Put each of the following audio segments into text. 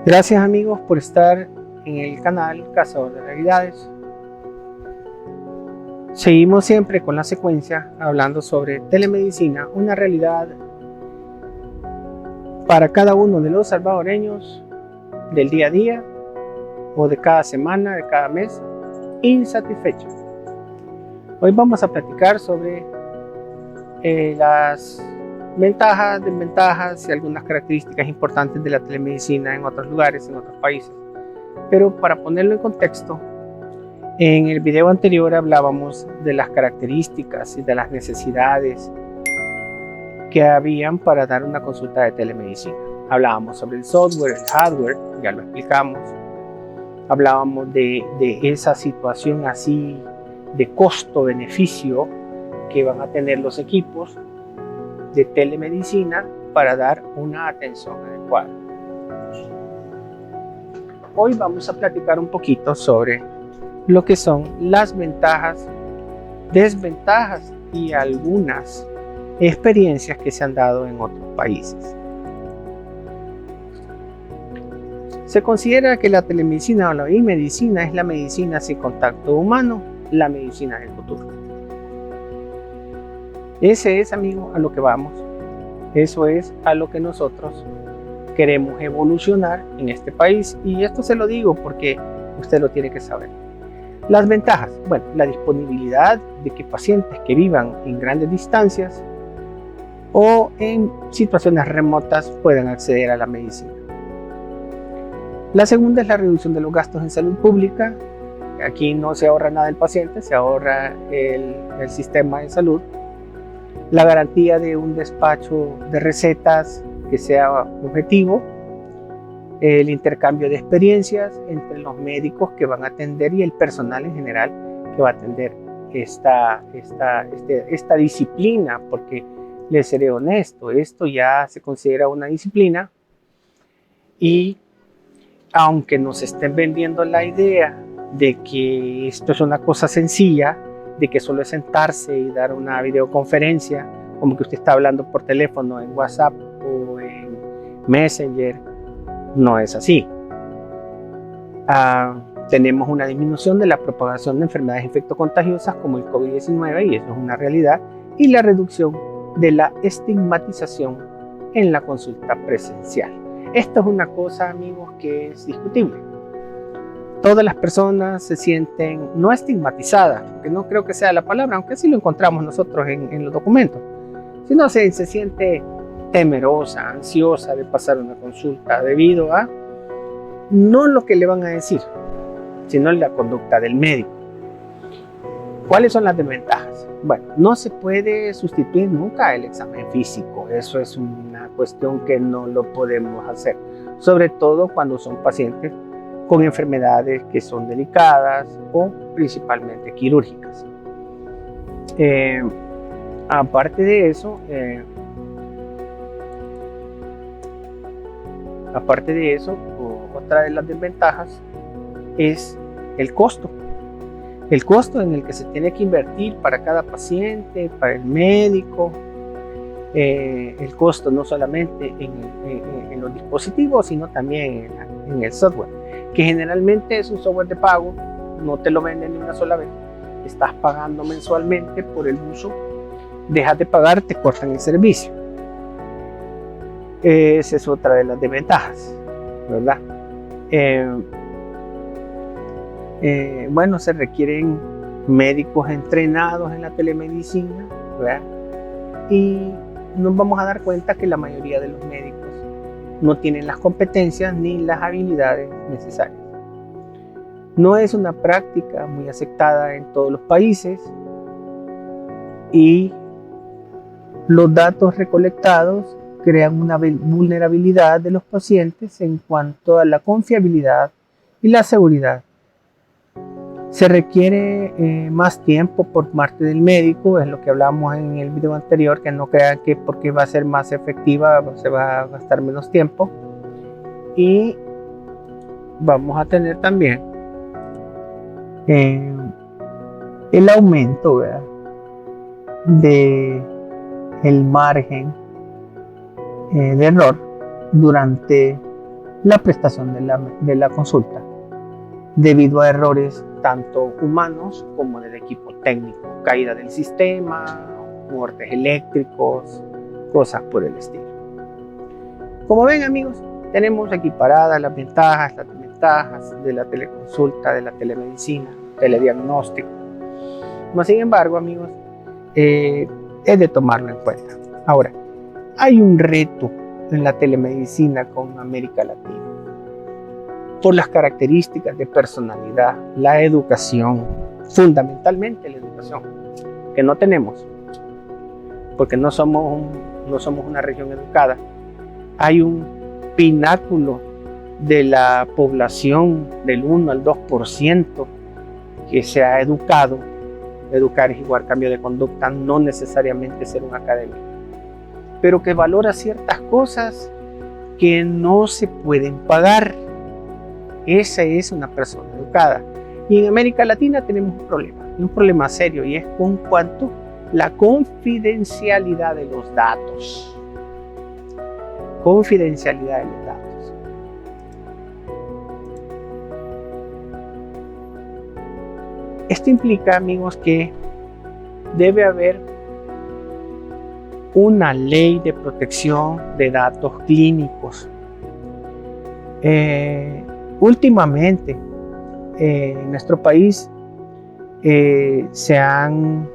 Gracias amigos por estar en el canal Cazador de Realidades. Seguimos siempre con la secuencia hablando sobre telemedicina, una realidad para cada uno de los salvadoreños del día a día o de cada semana, de cada mes, insatisfechos. Hoy vamos a platicar sobre las ventajas, desventajas y algunas características importantes de la telemedicina en otros lugares, en otros países. Pero para ponerlo en contexto, en el video anterior hablábamos de las características y de las necesidades que habían para dar una consulta de telemedicina. Hablábamos sobre el software, el hardware, ya lo explicamos. Hablábamos de esa situación así de costo-beneficio que van a tener los equipos de telemedicina para dar una atención adecuada. Hoy vamos a platicar un poquito sobre lo que son las ventajas, desventajas y algunas experiencias que se han dado en otros países. Se considera que la telemedicina o la e-medicina es la medicina sin contacto humano, la medicina del futuro. Ese es, amigo, a lo que vamos. Eso es a lo que nosotros queremos evolucionar en este país. Y esto se lo digo porque usted lo tiene que saber. Las ventajas, bueno, la disponibilidad de que pacientes que vivan en grandes distancias o en situaciones remotas puedan acceder a la medicina. La segunda es la reducción de los gastos en salud pública. Aquí no se ahorra nada el paciente, se ahorra el sistema de salud. La garantía de un despacho de recetas que sea objetivo, el intercambio de experiencias entre los médicos que van a atender y el personal en general que va a atender esta disciplina, porque les seré honesto, esto ya se considera una disciplina y aunque nos estén vendiendo la idea de que esto es una cosa sencilla, de que solo es sentarse y dar una videoconferencia, como que usted está hablando por teléfono, en WhatsApp o en Messenger, no es así. Tenemos una disminución de la propagación de enfermedades infectocontagiosas como el COVID-19, y eso es una realidad, y la reducción de la estigmatización en la consulta presencial. Esto es una cosa, amigos, que es discutible. Todas las personas se sienten no estigmatizadas, porque no creo que sea la palabra, aunque sí lo encontramos nosotros en los documentos, sino se siente temerosa, ansiosa de pasar una consulta debido a no lo que le van a decir, sino la conducta del médico. ¿Cuáles son las desventajas? Bueno, no se puede sustituir nunca el examen físico, eso es una cuestión que no lo podemos hacer, sobre todo cuando son pacientes con enfermedades que son delicadas o principalmente quirúrgicas. Aparte de eso, otra de las desventajas es el costo. El costo en el que se tiene que invertir para cada paciente, para el médico, el costo no solamente en los dispositivos, sino también en el software, que generalmente es un software de pago, no te lo venden ni una sola vez, estás pagando mensualmente por el uso, dejas de pagar, te cortan el servicio. Esa es otra de las desventajas, ¿verdad? Bueno, se requieren médicos entrenados en la telemedicina, ¿verdad? Y nos vamos a dar cuenta que la mayoría de los médicos no tienen las competencias ni las habilidades necesarias. No es una práctica muy aceptada en todos los países y los datos recolectados crean una vulnerabilidad de los pacientes en cuanto a la confiabilidad y la seguridad. Se requiere más tiempo por parte del médico, es lo que hablamos en el video anterior, que no crean que porque va a ser más efectiva se va a gastar menos tiempo. Y vamos a tener también el aumento, ¿verdad?, de el margen de error durante la prestación de la consulta, debido a errores tanto humanos como del equipo técnico, caída del sistema, muertes eléctricos, cosas por el estilo. Como ven, amigos, tenemos equiparadas las ventajas, las desventajas de la teleconsulta, de la telemedicina, telediagnóstico. No, sin embargo, amigos, es de tomarlo en cuenta. Ahora, hay un reto en la telemedicina con América Latina por las características de personalidad, la educación, fundamentalmente la educación, que no tenemos, porque no somos una región educada. Hay un pináculo de la población del 1 al 2% que se ha educado. Educar es igual cambio de conducta, no necesariamente ser un académico, pero que valora ciertas cosas que no se pueden pagar. Esa es una persona educada. Y en América Latina tenemos un problema serio, y es con cuanto a la confidencialidad de los datos. Confidencialidad de los datos. Esto implica, amigos, que debe haber una ley de protección de datos clínicos. Últimamente, en nuestro país se han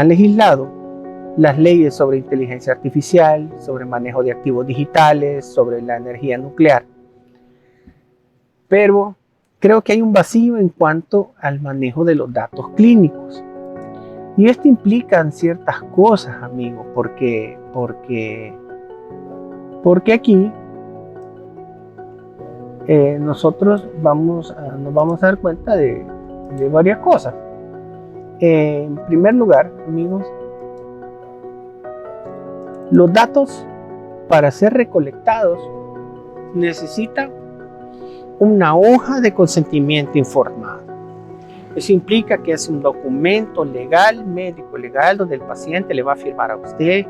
legislado las leyes sobre inteligencia artificial, sobre manejo de activos digitales, sobre la energía nuclear. Pero creo que hay un vacío en cuanto al manejo de los datos clínicos. Y esto implica ciertas cosas, amigos, porque aquí nosotros nos vamos a dar cuenta de varias cosas. En primer lugar, amigos, los datos, para ser recolectados, necesitan una hoja de consentimiento informado. Eso implica que es un documento legal, médico legal, donde el paciente le va a firmar a usted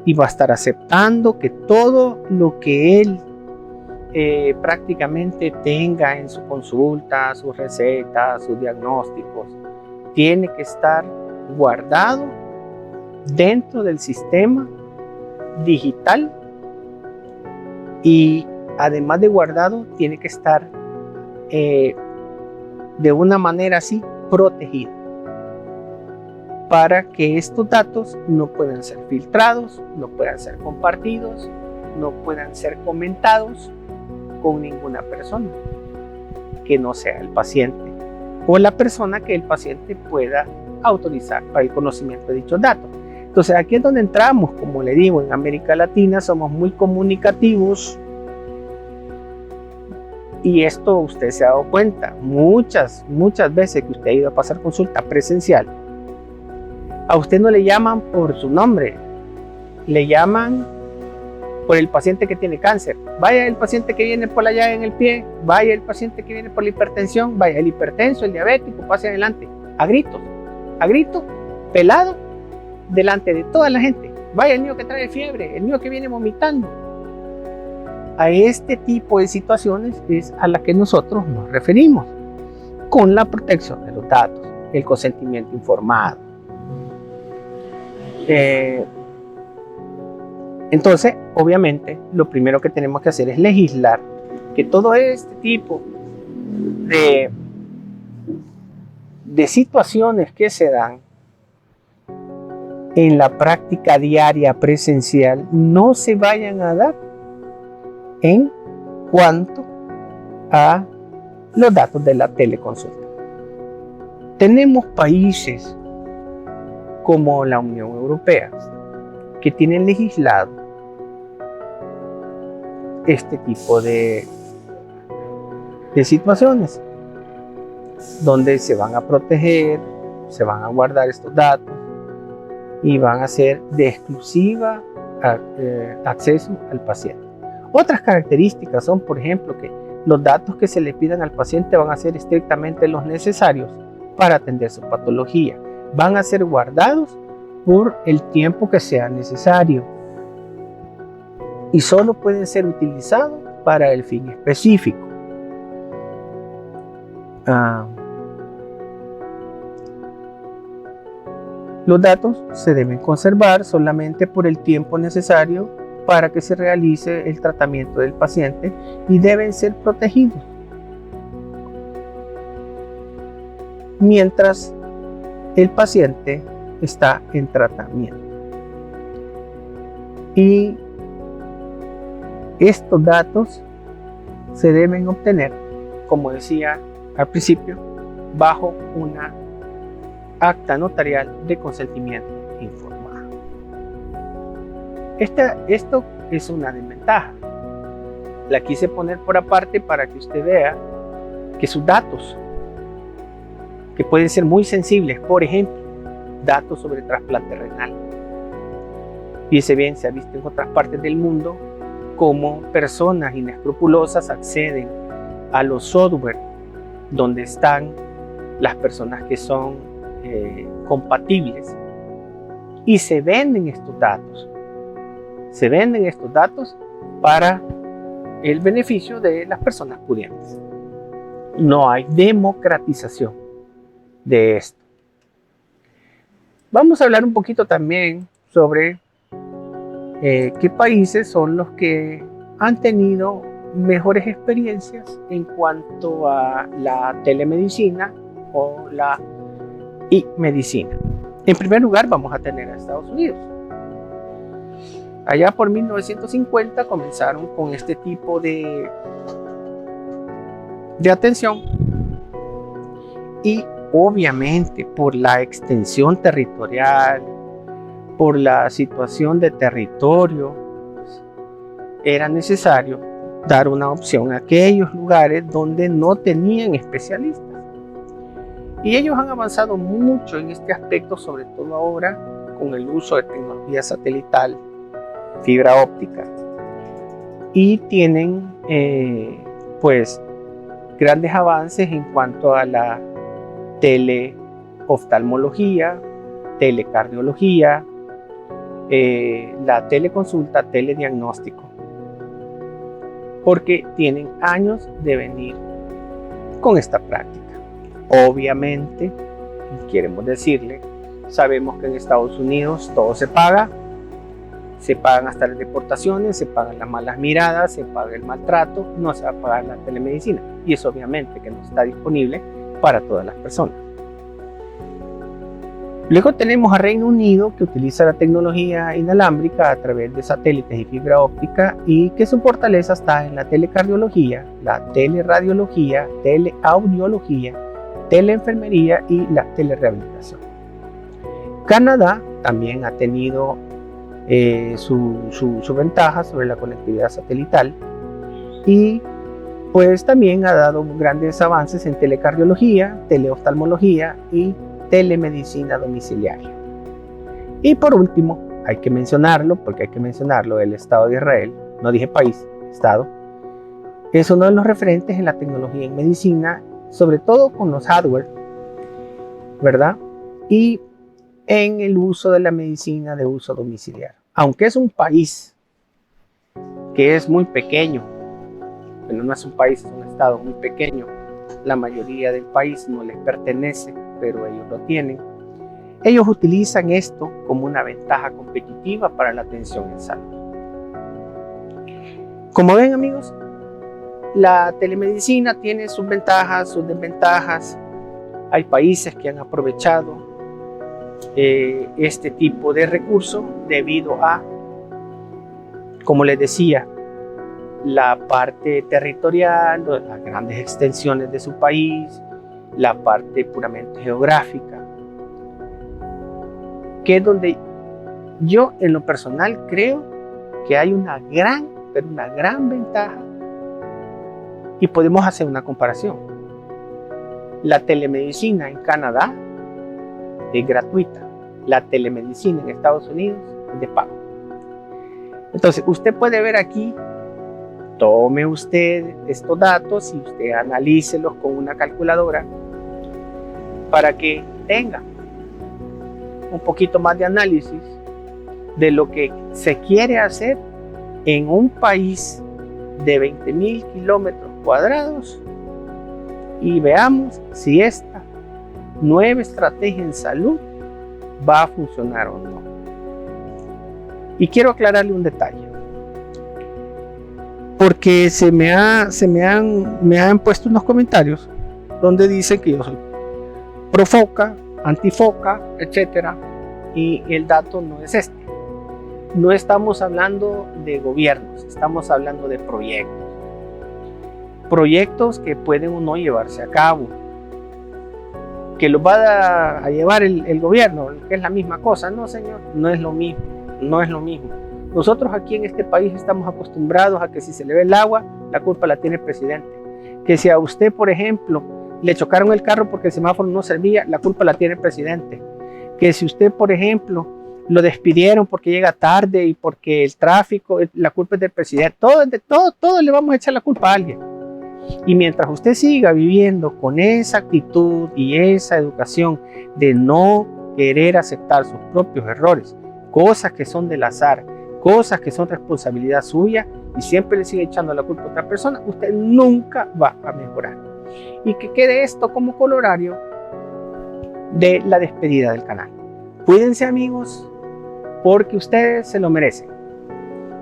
y va a estar aceptando que todo lo que él prácticamente tenga en su consulta, sus recetas, sus diagnósticos, tiene que estar guardado dentro del sistema digital, y además de guardado, tiene que estar de una manera así protegido, para que estos datos no puedan ser filtrados, no puedan ser compartidos, no puedan ser comentados con ninguna persona que no sea el paciente o la persona que el paciente pueda autorizar para el conocimiento de dichos datos. Entonces aquí es donde entramos. Como le digo, en América Latina somos muy comunicativos, y esto usted se ha dado cuenta muchas veces que usted ha ido a pasar consulta presencial. A usted no le llaman por su nombre, le llaman por el paciente que tiene cáncer. Vaya el paciente que viene por la llaga en el pie, vaya el paciente que viene por la hipertensión, vaya el hipertenso, el diabético, pase adelante, a grito, pelado, delante de toda la gente. Vaya el niño que trae fiebre, el niño que viene vomitando. A este tipo de situaciones es a la que nosotros nos referimos con la protección de los datos, el consentimiento informado. Entonces, obviamente, lo primero que tenemos que hacer es legislar que todo este tipo de situaciones que se dan en la práctica diaria presencial no se vayan a dar en cuanto a los datos de la teleconsulta. Tenemos países como la Unión Europea que tienen legislado este tipo de situaciones, donde se van a proteger, se van a guardar estos datos y van a ser de exclusiva acceso al paciente. Otras características son, por ejemplo, que los datos que se le pidan al paciente van a ser estrictamente los necesarios para atender su patología. Van a ser guardados por el tiempo que sea necesario y solo pueden ser utilizados para el fin específico. Los datos se deben conservar solamente por el tiempo necesario para que se realice el tratamiento del paciente y deben ser protegidos mientras el paciente está en tratamiento. Y estos datos se deben obtener, como decía al principio, bajo una acta notarial de consentimiento informado. Esto es una desventaja. La quise poner por aparte para que usted vea que sus datos, que pueden ser muy sensibles, por ejemplo, datos sobre trasplante renal. Fíjese bien, se ha visto en otras partes del mundo cómo personas inescrupulosas acceden a los software donde están las personas que son compatibles y se venden estos datos. Se venden estos datos para el beneficio de las personas pudientes. No hay democratización de esto. Vamos a hablar un poquito también sobre qué países son los que han tenido mejores experiencias en cuanto a la telemedicina o la e-medicina. En primer lugar, vamos a tener a Estados Unidos. Allá por 1950 comenzaron con este tipo de atención y obviamente por la extensión territorial, por la situación de territorio, era necesario dar una opción a aquellos lugares donde no tenían especialistas. Y ellos han avanzado mucho en este aspecto, sobre todo ahora con el uso de tecnología satelital, fibra óptica, y tienen pues grandes avances en cuanto a la teleoftalmología, telecardiología, la teleconsulta, telediagnóstico, porque tienen años de venir con esta práctica. Obviamente, queremos decirle, sabemos que en Estados Unidos todo se pagan hasta las deportaciones, se pagan las malas miradas, se paga el maltrato, no se va a pagar la telemedicina, y eso obviamente que no está disponible para todas las personas. Luego tenemos a Reino Unido, que utiliza la tecnología inalámbrica a través de satélites y fibra óptica, y que su fortaleza está en la telecardiología, la teleradiología, teleaudiología, teleenfermería y la telerehabilitación. Canadá también ha tenido su ventaja sobre la conectividad satelital y pues también ha dado grandes avances en telecardiología, teleoftalmología y telemedicina domiciliaria. Y por último, hay que mencionarlo, porque hay que mencionarlo, el Estado de Israel, no dije país, Estado, es uno de los referentes en la tecnología en medicina, sobre todo con los hardware, ¿verdad? Y en el uso de la medicina de uso domiciliario. Aunque es un país que es muy pequeño, bueno, no es un país, es un estado muy pequeño, la mayoría del país no les pertenece, pero ellos lo tienen. Ellos utilizan esto como una ventaja competitiva para la atención en salud. Como ven, amigos, la telemedicina tiene sus ventajas, sus desventajas. Hay países que han aprovechado este tipo de recurso debido a, como les decía, la parte territorial, las grandes extensiones de su país, la parte puramente geográfica, que es donde yo en lo personal creo que hay una gran ventaja, y podemos hacer una comparación. La telemedicina en Canadá es gratuita, la telemedicina en Estados Unidos es de pago. Entonces usted puede ver aquí, tome usted estos datos y usted analícelos con una calculadora para que tenga un poquito más de análisis de lo que se quiere hacer en un país de 20.000 kilómetros cuadrados y veamos si esta nueva estrategia en salud va a funcionar o no. Y quiero aclararle un detalle, porque me han puesto unos comentarios donde dicen que yo soy pro foca, antifoca, etcétera, y el dato no es este. No estamos hablando de gobiernos, estamos hablando de proyectos que pueden o no llevarse a cabo, que los va a llevar el gobierno, que es la misma cosa. No, señor, no es lo mismo, no es lo mismo. Nosotros aquí en este país estamos acostumbrados a que si se le ve el agua, la culpa la tiene el presidente. Que si a usted, por ejemplo, le chocaron el carro porque el semáforo no servía, la culpa la tiene el presidente. Que si usted, por ejemplo, lo despidieron porque llega tarde y porque el tráfico, la culpa es del presidente. Todo le vamos a echar la culpa a alguien. Y mientras usted siga viviendo con esa actitud y esa educación de no querer aceptar sus propios errores, cosas que son del azar, cosas que son responsabilidad suya, y siempre le sigue echando la culpa a otra persona, usted nunca va a mejorar. Y que quede esto como colorario de la despedida del canal. Cuídense, amigos, porque ustedes se lo merecen.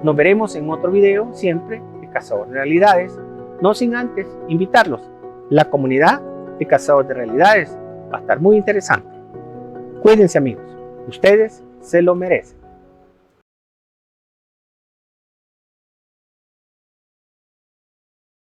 Nos veremos en otro video, siempre de Cazador de Realidades, no sin antes invitarlos. La comunidad de Cazadores de Realidades va a estar muy interesante. Cuídense, amigos, ustedes se lo merecen.